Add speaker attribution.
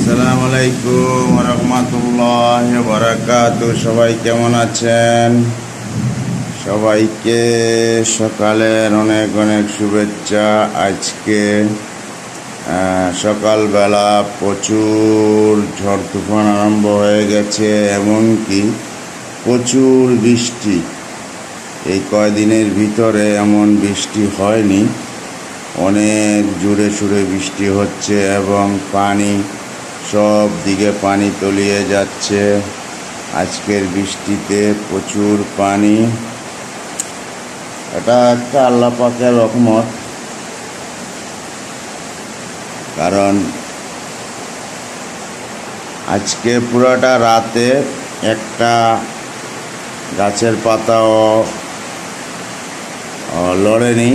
Speaker 1: আসসালামু আলাইকুম রহমতুল্লাহ বারাকাতু। সবাই কেমন আছেন? সবাইকে সকালের অনেক অনেক শুভেচ্ছা। আজকে সকালবেলা প্রচুর ঝড় তুফান আরম্ভ হয়ে গেছে, এমনকি প্রচুর বৃষ্টি। এই কয়দিনের ভিতরে এমন বৃষ্টি হয়নি। অনেক জোরে সোরে বৃষ্টি হচ্ছে এবং পানি সব দিকে পানি তলিয়ে যাচ্ছে। আজকের বৃষ্টিতে প্রচুর পানি। এটা একটা আল্লাহ পাকের রহমত, কারণ আজকে পুরোটা রাতে একটা গাছের পাতাও লড়েনি।